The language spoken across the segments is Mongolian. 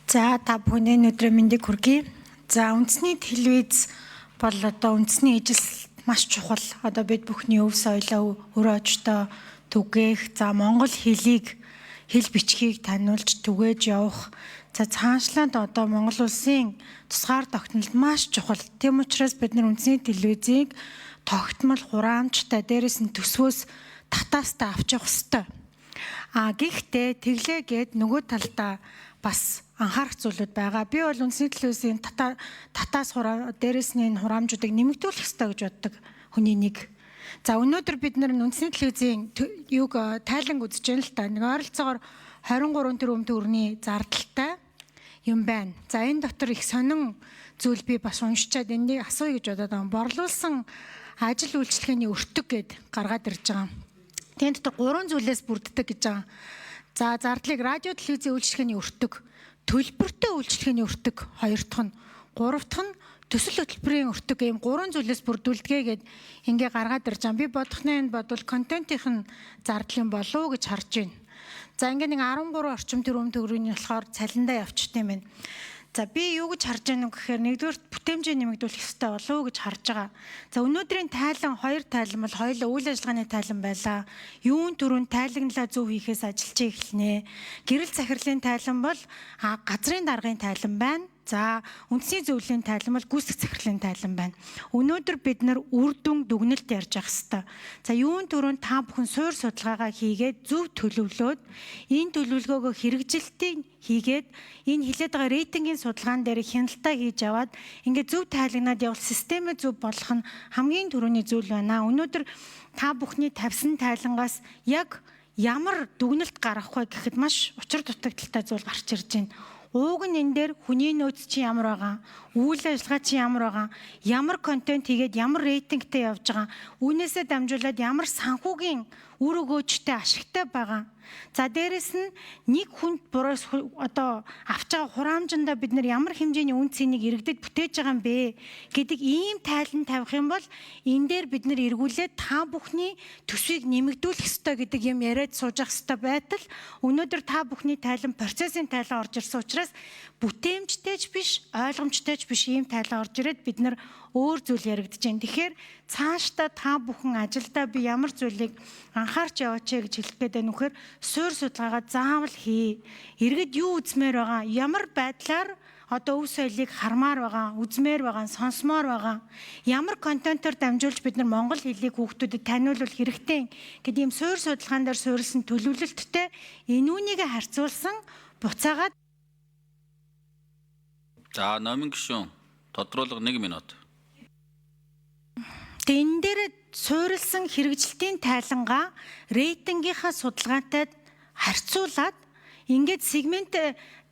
За та бүхэний өнөөдрийн мэндийг хүргэе. За үндэсний телевиз бол одоо үндэсний ижил маш чухал. Одоо бид бүхний өв соёлоо өрөө очтой түгээх, за монгол хэлийг хэл бичгийг таниулж түгээж явах. За цаашлаад одоо Монгол улсын тусгаар тогтнолд маш чухал. Тэм учраас бид нар үндэсний телевизийг тогтмол хураамжтай, дээрээс нь төсвөөс татаастаа авч явах ёстой. Гэхдээ тэглээгээд нөгөө талдаа бас анхаарах зүйлүүд байгаа. Би бол үндэсний телевизийн татаас дээрээс нь энэ хураамжуудыг нэмэгдүүлэх ёстой гэж боддог хүний нэг. За өнөөдөр бид нар үндэсний телевизийн юуг тайланг үзэж байна л та. Нэг ойролцоогоор 23 тэрбум төгрөгийн зардалтай юм байна. За энэ дотор их сонин зүйл би бас уншичаад энийг асууя гэж бодоод байгаа. Борлуулсан ажил үйлчлэгээний өртөг гэд гаргаад ирж байгаа. Тэнд дотор 3 зүйлээс бүрддэг гэж байгаа. За зардлыг радио телевизийн үйлчлэгээний өртөг, төлбөртэй үйлчлэгээний өртөг, хоёр дахь нь, гурав дахь нь төсөл хөтөлбөрийн өртөг, ийм 3 зүйлээс бүрдүүлдгээгээд ингээ гаргаад ирж байгаа. Би бодохны энэ бодвол контентын зардал юм болов уу гэж харж байна. За ингээ нэг 13 орчим тэрбум төгрөгийн болохоор цалиндаа явчихсан юм байна. За би юу гэж харж байна вэ гэхээр нэгдүгээр бүтээмжээ нэмэгдүүлэх ёстой болов уу гэж харж байгаа. За өнөөдрийн тайлан хоёр тайлан бол хоёулаа үйл ажиллагааны тайлан байлаа. Юун түрүүнд тайлагналаа зөв хийхээс ажиллаж эхэлнэ. Гэрэл захирлын тайлан бол газрын даргын тайлан байна. За үндэсний зөвлөлийн тайлан бол гүйцэтгэх захирлын тайлан байна. Өнөөдөр бид нар үр дүн дүгнэлт ярьж явах ёстой. За юун түрүүнд та бүхэн суур судалгаагаа хийгээд зөв төлөвлөөд энэ төлөвлөгөөгөө хэрэгжилтийг хийгээд энэ хилээд байгаа рейтингийн судалгаан дээр хяналтаа хийж аваад ингээд зөв тайлагнаад явал системээ зөв болох нь хамгийн түрүүний зүйл байна. Өнөөдөр та бүхний тавьсан тайлангаас яг ямар дүгнэлт гаргах вэ гэхэд маш учир дутагдaltaй зүйл гарч ирж байна. Ууг нь энэ дээр хүний нөөц чи ямар байгаа, үйл ажиллагаа чи ямар байгаа, ямар контент хийгээд ямар рейтингтэй явж байгаа, үүнээсээ дамжуулаад ямар санхүүгийн үр өгөөжтэй ашигтай байгаа. За дээрэс нь нэг хүнд бураас одоо авч байгаа хураамжиндаа бид нар ямар хэмжээний үн цэнийг иргэдэд бүтээж байгаа юм бэ гэдэг ийм тайлан тавих юм бол энэ дээр бид нар эргүүлээд та бүхний төсвийг нэмэгдүүлэх ёстой гэдэг юм яриад сууж ах ёстой байтал өнөөдөр та бүхний тайлан процессын тайлан орж ирсэн учраас бүтээмжтэйч биш, ойлгомжтойч биш ийм тайлан орж ирээд бид нар өөр зүйл яригдж байна. Тэгэхээр цаашдаа та бүхэн ажилдаа би ямар зүйлийг анхаарч яваач гэж хэлэх гээд байна вэхээр суур судалгаагаа заавал хий. Иргэд юу үзмээр байгаа, ямар байдлаар одоо өв соёлыг хармаар байгаа, үзмээр байгаа, сонсмоор байгаа, ямар контентоор дамжуулж бид нар монгол хэлийг хүүхдүүдэд таниулах хэрэгтэй гэдэг ийм суур судалгаан дээр суурилсан төлөвлөлттэй энүүнийг харьцуулсан буцаагаад. За номын гишүүн тодруулга 1 минут. Энэ дээр суурилсан хэрэгжилтийн тайлангаа рейтингийнхаа судалгаатай харьцуулаад ингээд сегмент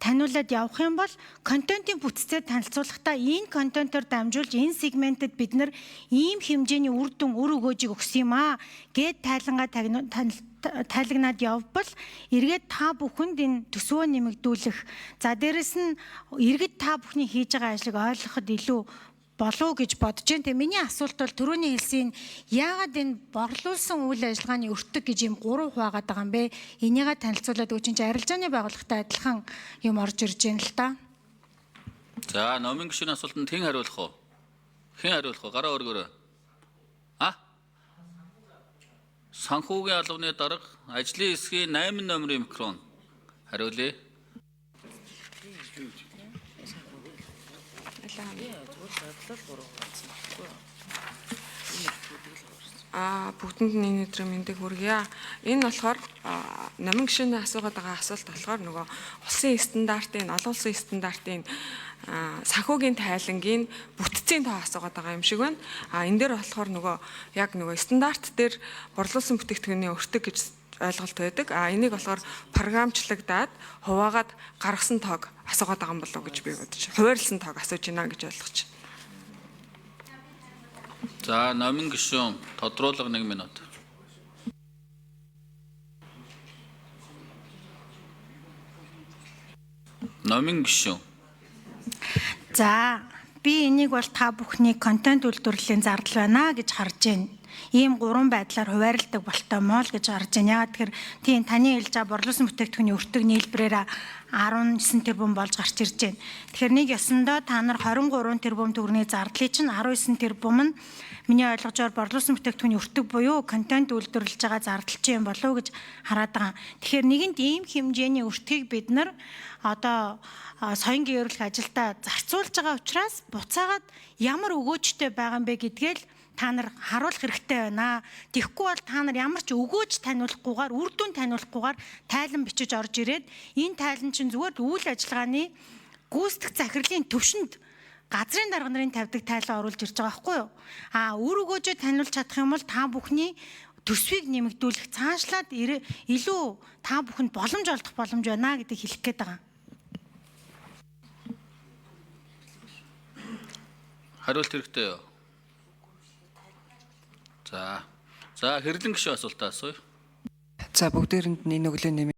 таниулаад явах юм бол контентын бүтцээр танилцуулахдаа энэ контентоор дамжуулж энэ сегментэд бид нар ийм хэмжээний үр өгөөжийг өгсөн юм аа гэд тайлангаа тайлагнаад явбал эргээд та бүхэнд энэ төсвөө нэмэгдүүлэх. За дээрэс нь эргээд та бүхний хийж байгаа ажлыг ойлгоход илүү болов гэж бодож байна. Тэгээ миний асуулт бол түрүүний хэлсэн яагаад энэ борлуулсан үйл ажиллагааны өртөг гэж юм 3 хуваагаад байгаа юм бэ? Энийгээ танилцуулаад өгч чинь арилжааны байгууллагатай адилхан юм орж ирж байна л та. За номын гишүүний асуултанд хэн хариулах вэ? Хэн хариулах вэ? Гараа өргөөрэй. Санхүүгийн албаны дарга ажлын хэсгийн 8 номерын микрофон хариулъя. Бүгдэнд нь өнөөдрийн мэндийг хүргье. Энэ болохоор номын гишүүний асуугаад байгаа асуулт болохоор нөгөө улсын стандартын, олон улсын стандартын санхүүгийн тайлангийн бүтцийн тоо асуугаад байгаа юм шиг байна. Энэ дээр болохоор нөгөө стандарт дээр борлуулсан бүтээгдэхүүний өртөг гэж ойлголт байдаг. Энийг болохоор програмчлагдаад хуваагаад гаргасан тоог асуугаад байгаа юм болов уу гэж би бодож байна. Хуваарлсан тоог асууж байна гэж ойлгож байна. За номын гишүүн тодруулга 1 минут. Номын гишүүн. За би энийг бол та бүхний контент үйлдвэрлэлийн зардал байна гэж харж байна. ийм гурван байдлаар хуваарилдаг болтой мó л гэж харж байна. Яагаад тэгэхээр тийм таны хэлж байгаа борлуулсан бүтээгдэхүүний өртөг нийлбэрээр 19 тэрбум болж гарч ирж байна. Тэгэхээр нэг ёсондоо та нар 23 тэрбум төгрөгийн зардлыг чинь 19 тэрбум нь миний ойлгожоор борлуулсан бүтээгдэхүүний өртөг буюу контент үйлдвэрлэж байгаа зардал чинь юм болов уу гэж хараад байгаа. Тэгэхээр нэгэнт ийм хэмжээний өртгийг бид нар одоо соёнгийн эрүүлэх ажилдаа зарцуулж байгаа учраас буцаагаад ямар өгөөжтэй байгаа юм бэ гэдгээл та нар харуулах хэрэгтэй байна. Тэгэхгүй бол та нар ямар ч өгөөж таниулахгүйгээр, үр дүн таниулахгүйгээр тайлан бичиж орж ирээд энэ тайлан чинь зүгээр үйл ажиллагааны гүйцэтгэх захирлын төвшөнд газрын дарга нарын тавьдаг тайлан оруулж ирж байгаа байхгүй юу? Үр өгөөжөө таниулж чадах юм бол та бүхний төсвийг нэмэгдүүлэх, цаашлаад илүү та бүхэнд боломж олдох боломж байна гэдгийг хэлэх гээд байгаа. Хариулт хэрэгтэй юу? За хэрлэн гişүн асуултаа асууя. За бүгдээрэнд нэг өглөө нэмээ